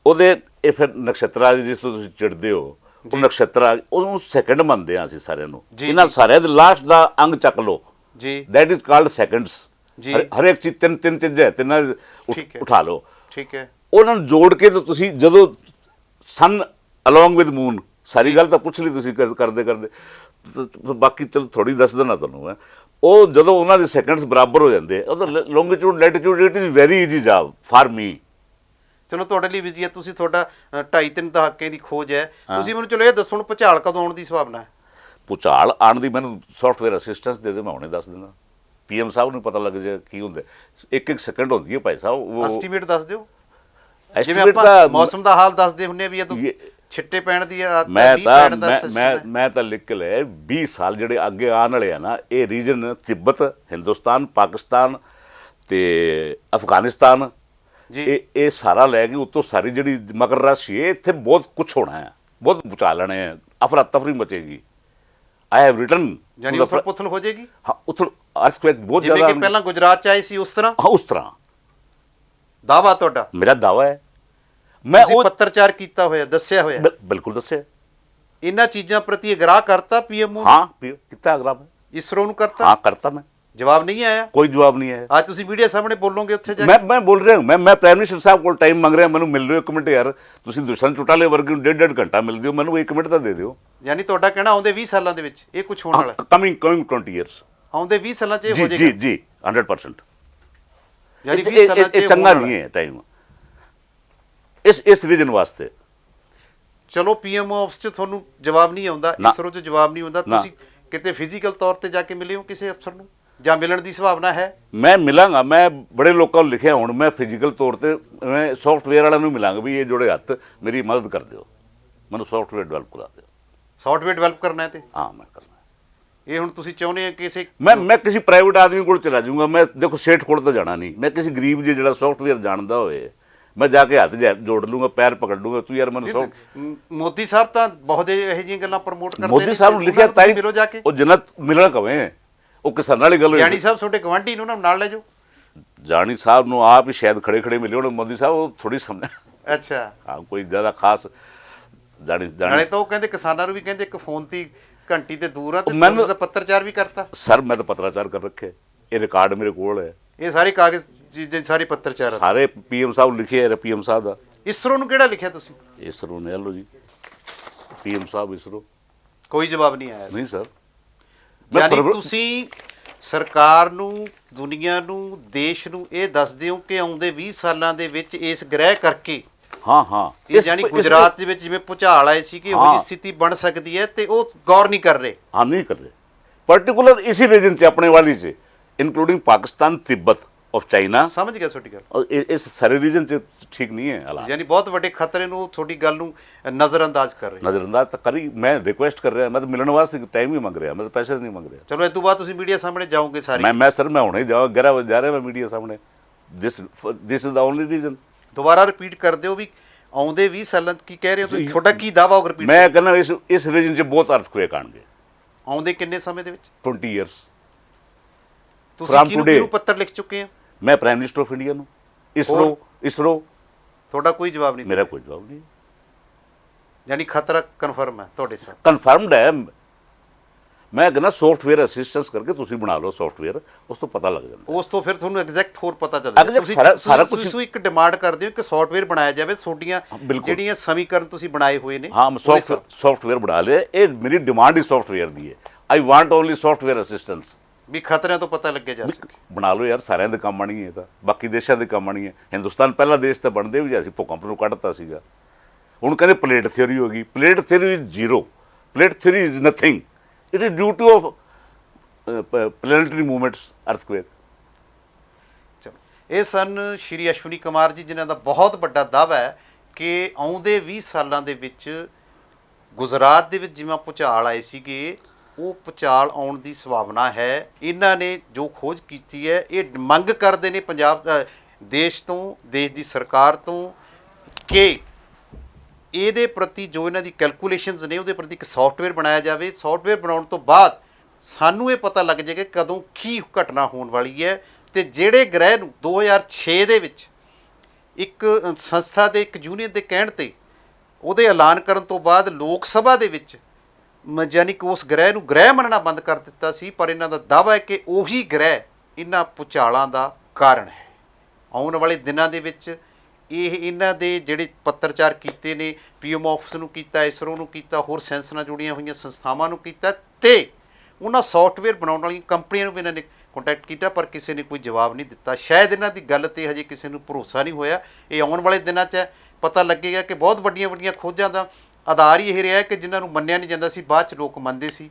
ਉਹਦੇ ਇਹ ਫਿਰ ਨਕਸ਼ਤਰਾ ਜਿਸ ਤੋਂ ਤੁਸੀਂ ਚਿੜਦੇ ਹੋ, ਉਹ ਨਕਸ਼ਤਰਾ ਉਹਨੂੰ ਸੈਕਿੰਡ ਮੰਨਦੇ ਆ ਅਸੀਂ ਸਾਰਿਆਂ ਨੂੰ। ਇਹਨਾਂ ਸਾਰਿਆਂ ਦੇ ਲਾਸਟ ਦਾ ਅੰਗ ਚੱਕ ਲਓ ਜੀ, ਦੈਟ ਇਜ਼ ਕਾਲਡ ਸੈਕਿੰਡਸ। ਹਰ ਇੱਕ ਚੀਜ਼ ਤਿੰਨ ਚੀਜ਼ਾਂ, ਤਿੰਨਾਂ ਉਠਾ ਲਓ, ਠੀਕ ਹੈ। ਉਹਨਾਂ ਨੂੰ ਜੋੜ ਕੇ ਤਾਂ ਤੁਸੀਂ ਜਦੋਂ ਸਨ ਅਲੋਂਗ ਵਿਦ ਮੂਨ, ਸਾਰੀ ਗੱਲ ਤਾਂ ਪੁੱਛ ਲਈ ਤੁਸੀਂ ਕਰਦੇ ਬਾਕੀ ਚਲੋ ਥੋੜੀ ਦੱਸ ਦੇਣਾ ਤੁਹਾਨੂੰ ਮੈਂ। ਉਹ ਜਦੋਂ ਉਹਨਾਂ ਦੇ ਸੈਕਿੰਡਸ ਬਰਾਬਰ ਹੋ ਜਾਂਦੇ, ਉਹ ਤਾਂ longitude latitude, it is very easy job for me. ਚਲੋ ਤੁਹਾਡੇ ਲਈ ਵੀ, ਤੁਸੀਂ ਤੁਹਾਡਾ 2.5-3 ਦਹਾਕੇ ਦੀ ਖੋਜ ਹੈ, ਤੁਸੀਂ ਮੈਨੂੰ ਚਲੋ ਇਹ ਦੱਸੋ ਹੁਣ ਭੁਚਾਲ ਕਦੋਂ ਆਉਣ ਦੀ ਸੰਭਾਵਨਾ ਹੈ? ਭੁਚਾਲ ਆਉਣ ਦੀ ਮੈਨੂੰ ਸੌਫਟਵੇਅਰ ਅਸਿਸਟੈਂਸ ਦੇ ਦੇ, ਮੈਂ ਹੁਣੇ ਦੱਸ ਦਿੰਦਾ। PM ਸਾਹਿਬ ਨੂੰ ਪਤਾ ਲੱਗ ਜਾਏ ਕੀ ਹੁੰਦਾ। ਇੱਕ ਸੈਕਿੰਡ ਹੁੰਦੀ ਹੈ ਭਾਈ ਸਾਹਿਬ। ਉਹ ਐਸਟੀਮੇਟ ਦੱਸ ਦਿਓ, ਜਿਵੇਂ ਐਸਟੀਮੇਟ ਆਪਾਂ ਮੌਸਮ ਦਾ ਹਾਲ ਦੱਸਦੇ ਹੁੰਨੇ ਵੀ ਇਹ ਛਿੱਟੇ ਪੈਣ ਦੀ ਮੈਂ ਤਾਂ ਲਿਖ ਕੇ ਲਿਆ 20 ਸਾਲ ਜਿਹੜੇ ਅੱਗੇ ਆਉਣ ਵਾਲੇ ਆ ਨਾ, ਇਹ ਰੀਜਨ ਤਿੱਬਤ, ਹਿੰਦੁਸਤਾਨ, ਪਾਕਿਸਤਾਨ ਤੇ ਅਫਗਾਨਿਸਤਾਨ, ਇਹ ਸਾਰਾ ਲੈ ਕੇ ਉੱਤੋਂ ਸਾਰੀ ਜਿਹੜੀ ਮਕਰ ਰਾਸ਼ੀ ਹੈ, ਇੱਥੇ ਬਹੁਤ ਕੁਛ ਹੋਣਾ ਹੈ, ਬਹੁਤ ਭੁਚਾਲ ਆਣੇ ਹੈ, ਅਫਰਾ ਤਫਰੀ ਮਚੇਗੀ। ਆਈ ਹੈਵ ਰਿਟਨ, ਯਾਨੀ ਉਥਲ ਪੁਥਲ ਹੋ ਜਾਏਗੀ। ਹਾਂ, ਉਥਲ ਅਰਥਕੁਏਕ ਬਹੁਤ ਜ਼ਿਆਦਾ, ਜਿਵੇਂ ਕਿ ਪਹਿਲਾਂ ਗੁਜਰਾਤ ਚ ਆਏ ਸੀ ਉਸ ਤਰ੍ਹਾਂ। ਹਾਂ, ਉਸ ਤਰ੍ਹਾਂ ਦਾਵਾ ਤੁਹਾਡਾ? ਮੇਰਾ ਦਾਵਾ ਹੈ, ਮੈਂ ਉਹ ਪੱਤਰਚਾਰ ਕੀਤਾ ਹੋਇਆ, ਦੱਸਿਆ ਹੋਇਆ। ਬਿਲਕੁਲ ਦੱਸਿਆ। ਇਹਨਾਂ ਚੀਜ਼ਾਂ ਪ੍ਰਤੀ ਅਗਰਾਹ ਕਰਤਾ PM ਨੂੰ? ਹਾਂ ਕੀਤਾ ਅਗਰਾਹ। ਇਸਰੋ ਨੂੰ ਕਰਤਾ? ਹਾਂ ਕਰਤਾ। ਮੈਂ ਜਵਾਬ ਨਹੀਂ ਆਇਆ? ਕੋਈ ਜਵਾਬ ਨਹੀਂ ਆਇਆ। ਅੱਜ ਤੁਸੀਂ ਮੀਡੀਆ ਸਾਹਮਣੇ ਬੋਲੋਗੇ ਉੱਥੇ ਜਾ ਕੇ? ਮੈਂ ਬੋਲ ਰਿਹਾ ਹੂੰ, ਮੈਂ ਪ੍ਰਾਈਮ ਮਿਨਿਸਟਰ ਸਾਹਿਬ ਕੋਲ ਟਾਈਮ ਮੰਗ ਰਿਹਾ, ਮੈਨੂੰ ਮਿਲ ਰਹੇ ਹੋ 1 ਮਿੰਟ ਯਾਰ। ਤੁਸੀਂ ਦੁਸ਼ਮਣ ਚੁਟਾਲੇ ਵਰਗੇ ਨੂੰ 1.5 ਘੰਟਾ ਮਿਲ ਦਿਓ, ਮੈਨੂੰ 1 ਮਿੰਟ ਤਾਂ ਦੇ ਦਿਓ। ਯਾਨੀ ਤੁਹਾਡਾ ਕਹਿਣਾ ਆਉਂਦੇ 20 ਸਾਲਾਂ ਦੇ ਵਿੱਚ ਇਹ ਕੁਝ ਹੋਣ ਵਾਲਾ? ਕਮਿੰਗ 20 years, ਆਉਂਦੇ 20 ਸਾਲਾਂ 'ਚ ਇਹ ਹੋ ਜਾਏਗਾ? ਜੀ 100%। ਯਾਨੀ 20 ਸਾਲਾਂ 'ਚ ਚੰਗਾ ਨਹੀਂ ਹੈ ਟਾਈਮ। ਇਸ ਰੀਜਨ ਵਾਸਤੇ। ਚਲੋ ਪੀਐਮ ਆਫਿਸ 'ਚ ਤੁਹਾਨੂੰ ਜਵਾਬ ਨਹੀਂ ਆਉਂਦਾ, ਨਾ। ਇਸਰੋ 'ਚ ਜਵਾਬ ਨਹੀਂ ਆਉਂਦਾ, ਨਾ। ਤੁਸੀਂ ਕਿਤੇ ਫਿਜ਼ੀਕਲ ਤੌਰ ਤੇ ਜਾ ਕੇ ਮਿਲੇ ਹੋ ਕਿਸੇ ਅਫਸਰ ਨੂੰ ਜਾਂ ਮਿਲਣ ਦੀ ਸੰਭਾਵਨਾ ਹੈ? ਮੈਂ ਮਿਲਾਂਗਾ, ਮੈਂ ਬੜੇ ਲੋਕਾਂ ਨੂੰ ਲਿਖਿਆ, ਹੁਣ ਮੈਂ ਫਿਜ਼ੀਕਲ ਤੌਰ ਤੇ ਮੈਂ ਸੌਫਟਵੇਅਰ ਵਾਲਿਆਂ ਨੂੰ ਮਿਲਾਂਗਾ ਵੀ ਇਹ ਜੋੜੇ ਹੱਥ ਮੇਰੀ ਮਦਦ ਕਰ ਦਿਓ, ਮੈਨੂੰ ਸੌਫਟਵੇਅਰ ਡਿਵੈਲਪ ਕਰਾ ਦਿਓ। ਸੌਫਟਵੇਅਰ ਡਿਵੈਲਪ ਕਰਨਾ ਹੈ ਤੇ ਹਾਂ ਮੈਂ ਕਰਨਾ। ਇਹ ਹੁਣ ਤੁਸੀਂ ਚਾਹੁੰਦੇ ਆ ਕਿ ਕਿਸੇ ਮੈਂ ਕਿਸੇ ਪ੍ਰਾਈਵੇਟ ਆਦਮੀ ਕੋਲ ਚਲਾ ਜਾਊਂਗਾ, ਮੈਂ ਦੇਖੋ ਸੇਠ ਕੋਲ ਤਾਂ ਜਾਣਾ ਨਹੀਂ, ਮੈਂ ਕਿਸੇ ਗਰੀਬ ਜੀ ਜਿਹੜਾ ਸੌਫਟਵੇਅਰ ਜਾਣਦਾ ਹੋਵੇ ਮੈਂ ਜਾ ਕੇ ਹੱਥ ਜੋੜ ਲੂੰਗਾ, ਪੈਰ ਪਕੜ ਲੂੰਗਾ, ਤੂੰ ਯਾਰ ਮੈਨੂੰ ਮੋਦੀ ਸਾਹਿਬ ਤਾਂ ਬਹੁਤ ਇਹੋ ਜਿਹੀਆਂ ਗੱਲਾਂ ਪ੍ਰਮੋਟ ਕਰਦੇ ਨੇ। ਮੋਦੀ ਸਾਹਿਬ ਨੂੰ ਲਿਖਿਆ ਤਾਂ ਹੀ ਮਿਲੋ ਜਾ ਕੇ, ਉਹ ਜਨਤ ਮਿਲਣਾ ਕਵੇਂ, ਉਹ ਕਿਸਾਨਾਂ ਵਾਲੀ ਗੱਲ ਹੋਈ। ਜਾਨੀ ਸਾਹਿਬ ਤੁਹਾਡੇ ਗਵਾਂਢੀ ਨੂੰ ਨਾਲ ਲੈ ਜਾਓ। ਜਾਨੀ ਸਾਹਿਬ ਨੂੰ ਆਪ ਹੀ ਸ਼ਾਇਦ ਖੜੇ ਖੜੇ ਮਿਲੇ ਹੋਣ, ਮੋਦੀ ਸਾਹਿਬ ਉਹ ਥੋੜੀ ਸਮਝ। ਅੱਛਾ, ਹਾਂ ਕੋਈ ਜ਼ਿਆਦਾ ਖਾਸ ਜਾਣੀ ਨਾਲੇ ਤਾਂ ਉਹ ਕਹਿੰਦੇ ਕਿਸਾਨਾਂ ਨੂੰ ਵੀ ਕਹਿੰਦੇ ਇੱਕ ਫੋਨ ਦੀ ਘੰਟੀ ਤੇ ਦੂਰ ਆ, ਤੇ ਮੈਨੂੰ- ਤੁਸੀਂ ਤਾਂ ਪੱਤਰਚਾਰ ਵੀ ਕਰਤਾ। ਸਰ ਮੈਂ ਤਾਂ ਪੱਤਰਾਚਾਰ ਕਰ ਰੱਖੇ, ਇਹ ਰਿਕਾਰਡ ਮੇਰੇ ਕੋਲ ਹੈ, ਇਹ ਸਾਰੇ ਕਾਗਜ਼ ਜਿਹਦੇ ਸਾਰੇ ਪੱਤਰਚਾਰ ਆ। ਸਾਰੇ ਪੀਐਮ ਸਾਹਿਬ ਨੂੰ ਲਿਖੇ ਹੈ, ਪੀਐਮ ਸਾਹਿਬ ਦਾ। ਇਸਰੋ ਨੂੰ ਕਿਹੜਾ ਲਿਖਿਆ ਤੁਸੀਂ? ਇਸਰੋ ਨੇ ਲਓ ਜੀ, ਪੀਐਮ ਸਾਹਿਬ ਇਸਰੋ। ਕੋਈ ਜਵਾਬ ਨਹੀਂ ਆਇਆ। ਨਹੀਂ ਸਰ, ਯਾਨੀ ਤੁਸੀਂ ਸਰਕਾਰ ਨੂੰ, ਦੁਨੀਆ ਨੂੰ, ਦੇਸ਼ ਨੂੰ ਇਹ ਦੱਸਦੇ ਹੋ ਕਿ ਆਉਂਦੇ 20 ਸਾਲਾਂ ਦੇ ਵਿੱਚ ਇਸ ਗ੍ਰਹਿ ਕਰਕੇ ਹਾਂ ਇਹ ਯਾਨੀ ਗੁਜਰਾਤ ਦੇ ਵਿੱਚ ਜਿਵੇਂ ਭੁਚਾਲ ਆਏ ਸੀ ਕਿ ਉਹ ਜਿਹੀ ਸਥਿਤੀ ਬਣ ਸਕਦੀ ਹੈ, ਤੇ ਉਹ ਗੌਰ ਨਹੀਂ ਕਰ ਰਹੇ। हाँ नहीं कर रहे, पर्टिकुलर इसी रीजन से अपने वाली से including Pakistan, Tibet of China, ਸਮਝ ਗਿਆ ਤੁਹਾਡੀ ਗੱਲ। और इस सारे रीजन से ठीक नहीं है हालात। ਯਾਨੀ ਬਹੁਤ ਵੱਡੇ ਖਤਰੇ ਨੂੰ ਤੁਹਾਡੀ ਗੱਲ ਨੂੰ ਨਜ਼ਰਅੰਦਾਜ਼ ਕਰ ਰਹੇ। नज़रअंदाज तो करी, मैं रिक्वेस्ट कर रहा, मैं तो मिलने वास्ते टाइम ही मांग रहा, मैं तो पैसे नहीं मांग रहा। ਚਲੋ ਇਸ ਤੋਂ ਬਾਅਦ ਤੁਸੀਂ ਮੀਡੀਆ ਸਾਹਮਣੇ ਜਾਓਗੇ ਸਾਰੀ। मैं सर मैं होने ही जाऊँगा, 11 बजे जा रहे हैं मैं मीडिया सामने। This is the only reason. ਦੁਬਾਰਾ ਰਿਪੀਟ ਕਰ ਦਿਓ ਵੀ ਆਉਂਦੇ 20 ਸਾਲਾਂ 'ਚ ਕੀ ਕਹਿ ਰਹੇ ਹੋ ਤੁਸੀਂ, ਤੁਹਾਡਾ ਕੀ ਦਾਵਾ ਉਹ ਰਿਪੀਟ? मैं कहना इस रीजन से बहुत अर्थक्वेक आएंगे ਆਉਂਦੇ ਕਿੰਨੇ ਸਮੇਂ ਦੇ ਵਿੱਚ? 20 ईयर्स। ਤੁਸੀਂ From ਕਿਹਨੂੰ today। ਕਿਹਨੂੰ ਪੱਤਰ ਲਿਖ ਚੁੱਕੇ ਹੋ? मैं प्राइम मिनिस्टर ऑफ इंडिया हूँ, इसरो ਤੁਹਾਡਾ ਕੋਈ ਜਵਾਬ ਨਹੀਂ? मेरा कोई जवाब नहीं, ਯਾਨੀ ਖਤਰਾ ਕਨਫਰਮ ਹੈ ਤੁਹਾਡੇ ਸਾਥ? कन्फर्म्ड है। मैं कहना सॉफ्टवेयर असिस्टेंस करके ਤੁਸੀਂ ਬਣਾ ਲਓ ਸੌਫਟਵੇਅਰ, ਉਸ ਤੋਂ ਪਤਾ ਲੱਗ ਜਾਂਦਾ। ਉਸ ਤੋਂ ਫਿਰ ਤੁਹਾਨੂੰ ਐਗਜ਼ੈਕਟ ਹੋਰ ਪਤਾ ਚੱਲਦਾ। Exact ਸਾਰਾ ਕੁਛ- ਤੁਸੀਂ ਇੱਕ ਡਿਮਾਂਡ ਕਰਦੇ ਹੋ ਕਿ ਸੌਫਟਵੇਅਰ ਬਣਾਇਆ ਜਾਵੇ, ਤੁਹਾਡੀਆਂ ਬਿਲਕੁਲ। ਜਿਹੜੀਆਂ ਸਮੀਕਰਨ ਤੁਸੀਂ ਬਣਾਏ ਹੋਏ ਨੇ। हाँ सॉफ्टवेयर बना ले, ये मेरी डिमांड ही सॉफ्टवेयर दी है। I want only software assistance. ਵੀ ਖਤਰਿਆਂ ਤੋਂ ਪਤਾ ਲੱਗਿਆ ਜਾ ਸਕੇ। ਬਣਾ ਲਓ ਯਾਰ, ਸਾਰਿਆਂ ਦੇ ਕੰਮ ਆਣੀ ਹੈ, ਤਾਂ ਬਾਕੀ ਦੇਸ਼ਾਂ ਦੇ ਕੰਮ ਆਣੀ ਹੈ। ਹਿੰਦੁਸਤਾਨ ਪਹਿਲਾ ਦੇਸ਼ ਤਾਂ ਬਣਦੇ ਵੀ ਅਸੀਂ ਭੂਕੰਪ ਨੂੰ ਕੱਢਤਾ ਸੀਗਾ। ਹੁਣ ਕਹਿੰਦੇ ਪਲੇਟ ਥਿਊਰੀ ਹੋ ਗਈ, plate theory is zero, plate theory is nothing, it is due to of planetary movements, earthquake. ਚਲੋ, ਇਹ ਸਨ ਸ਼੍ਰੀ ਅਸ਼ਵਨੀ ਕੁਮਾਰ ਜੀ, ਜਿਨ੍ਹਾਂ ਦਾ ਬਹੁਤ ਵੱਡਾ ਦਾਅਵਾ ਹੈ ਕਿ ਆਉਂਦੇ 20 ਸਾਲਾਂ ਦੇ ਵਿੱਚ ਗੁਜਰਾਤ ਦੇ ਵਿੱਚ ਜਿਵੇਂ ਭੁਚਾਲ ਆਏ ਸੀਗੇ, ਉਹ ਭੁਚਾਲ ਆਉਣ ਦੀ ਸੰਭਾਵਨਾ ਹੈ। ਇਹਨਾਂ ਨੇ ਜੋ ਖੋਜ ਕੀਤੀ ਹੈ, ਇਹ ਮੰਗ ਕਰਦੇ ਨੇ ਪੰਜਾਬ ਦੇਸ਼ ਤੋਂ, ਦੇਸ਼ ਦੀ ਸਰਕਾਰ ਤੋਂ, ਕਿ ਇਹਦੇ ਪ੍ਰਤੀ ਜੋ ਇਹਨਾਂ ਦੀ ਕੈਲਕੂਲੇਸ਼ਨਸ ਨੇ ਉਹਦੇ ਪ੍ਰਤੀ ਇੱਕ ਸੌਫਟਵੇਅਰ ਬਣਾਇਆ ਜਾਵੇ। ਸੌਫਟਵੇਅਰ ਬਣਾਉਣ ਤੋਂ ਬਾਅਦ ਸਾਨੂੰ ਇਹ ਪਤਾ ਲੱਗ ਜਾਏਗਾ ਕਦੋਂ ਕੀ ਘਟਨਾ ਹੋਣ ਵਾਲੀ ਹੈ, ਤੇ ਜਿਹੜੇ ਗ੍ਰਹਿ ਨੂੰ 2006 ਦੇ ਵਿੱਚ ਇੱਕ ਸੰਸਥਾ ਦੇ ਇੱਕ ਯੂਨੀਅਨ ਦੇ ਕਹਿਣ ਤੇ ਉਹਦੇ ਐਲਾਨ ਕਰਨ ਤੋਂ ਬਾਅਦ ਲੋਕ ਸਭਾ ਦੇ ਵਿੱਚ ਯਾਨੀ ਕਿ ਉਸ ਗ੍ਰਹਿ ਨੂੰ ਗ੍ਰਹਿ ਮੰਨਣਾ ਬੰਦ ਕਰ ਦਿੱਤਾ ਸੀ, ਪਰ ਇਹਨਾਂ ਦਾ ਦਾਅਵਾ ਹੈ ਕਿ ਉਹੀ ਗ੍ਰਹਿ ਇਹਨਾਂ ਭੁਚਾਲਾਂ ਦਾ ਕਾਰਨ ਹੈ। ਆਉਣ ਵਾਲੇ ਦਿਨਾਂ ਦੇ ਵਿੱਚ ਇਹਨਾਂ ਦੇ ਜਿਹੜੇ ਪੱਤਰਚਾਰ ਕੀਤੇ ਨੇ, ਪੀਐਮ ਆਫਿਸ ਨੂੰ ਕੀਤਾ, ਇਸਰੋ ਨੂੰ ਕੀਤਾ, ਹੋਰ ਸਾਇੰਸ ਨਾਲ ਜੁੜੀਆਂ ਹੋਈਆਂ ਸੰਸਥਾਵਾਂ ਨੂੰ ਕੀਤਾ, ਤੇ ਉਹਨਾਂ ਸੌਫਟਵੇਅਰ ਬਣਾਉਣ ਵਾਲੀਆਂ ਕੰਪਨੀਆਂ ਨੂੰ ਵੀ ਇਹਨਾਂ ਨੇ ਕੰਟੈਕਟ ਕੀਤਾ, ਪਰ ਕਿਸੇ ਨੇ ਕੋਈ ਜਵਾਬ ਨਹੀਂ ਦਿੱਤਾ। ਸ਼ਾਇਦ ਇਹਨਾਂ ਦੀ ਗੱਲ 'ਤੇ ਹਜੇ ਕਿਸੇ ਨੂੰ ਭਰੋਸਾ ਨਹੀਂ ਹੋਇਆ। ਇਹ ਆਉਣ ਵਾਲੇ ਦਿਨਾਂ 'ਚ ਪਤਾ ਲੱਗੇਗਾ ਕਿ ਬਹੁਤ ਵੱਡੀਆਂ ਵੱਡੀਆਂ ਖੋਜਾਂ ਦਾ ਆਧਾਰ ਹੀ ਇਹ ਰਿਹਾ ਕਿ ਜਿਨ੍ਹਾਂ ਨੂੰ ਮੰਨਿਆ ਨਹੀਂ ਜਾਂਦਾ ਸੀ, ਬਾਅਦ 'ਚ ਲੋਕ ਮੰਨਦੇ ਸੀ।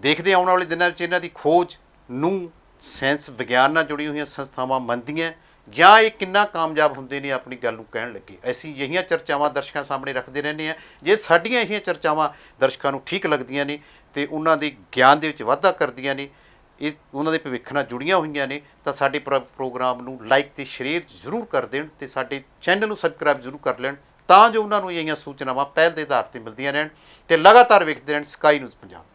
ਦੇਖਦੇ ਆਉਣ ਵਾਲੇ ਦਿਨਾਂ ਵਿੱਚ ਇਹਨਾਂ ਦੀ ਖੋਜ ਨੂੰ ਸਾਇੰਸ ਵਿਗਿਆਨ ਨਾਲ ਜੁੜੀਆਂ ਹੋਈਆਂ ਸੰਸਥਾਵਾਂ ਮੰਨਦੀਆਂ, ਜਾਂ ਇਹ ਕਿੰਨਾ ਕਾਮਯਾਬ ਹੁੰਦੇ ਨੇ ਆਪਣੀ ਗੱਲ ਨੂੰ ਕਹਿਣ ਲੱਗੇ। ਅਸੀਂ ਇਹੀਆਂ ਚਰਚਾਵਾਂ ਦਰਸ਼ਕਾਂ ਸਾਹਮਣੇ ਰੱਖਦੇ ਰਹਿੰਦੇ ਹਾਂ। ਜੇ ਸਾਡੀਆਂ ਇਹੀਆਂ ਚਰਚਾਵਾਂ ਦਰਸ਼ਕਾਂ ਨੂੰ ਠੀਕ ਲੱਗਦੀਆਂ ਨੇ ਤੇ ਉਹਨਾਂ ਦੇ ਗਿਆਨ ਦੇ ਵਿੱਚ ਵਾਧਾ ਕਰਦੀਆਂ ਨੇ, ਇਹ ਉਹਨਾਂ ਦੇ ਭਵਿੱਖ ਨਾਲ ਜੁੜੀਆਂ ਹੋਈਆਂ ਨੇ, ਤਾਂ ਸਾਡੇ ਪ੍ਰੋਗਰਾਮ ਨੂੰ ਲਾਈਕ ਤੇ ਸ਼ੇਅਰ ਜ਼ਰੂਰ ਕਰ ਦੇਣ, ਤੇ ਸਾਡੇ ਚੈਨਲ ਨੂੰ ਸਬਸਕ੍ਰਾਈਬ ਜ਼ਰੂਰ ਕਰ ਲੈਣ, ਤਾਂ ਜੋ ਉਹਨਾਂ ਨੂੰ ਇਹੀਆਂ ਸੂਚਨਾਵਾਂ ਪਹਿਲ ਦੇ ਆਧਾਰ 'ਤੇ ਮਿਲਦੀਆਂ ਰਹਿਣ, ਤੇ ਲਗਾਤਾਰ ਵੇਖਦੇ ਰਹਿਣ ਸਕਾਈ ਨਿਊਜ਼ ਪੰਜਾਬ।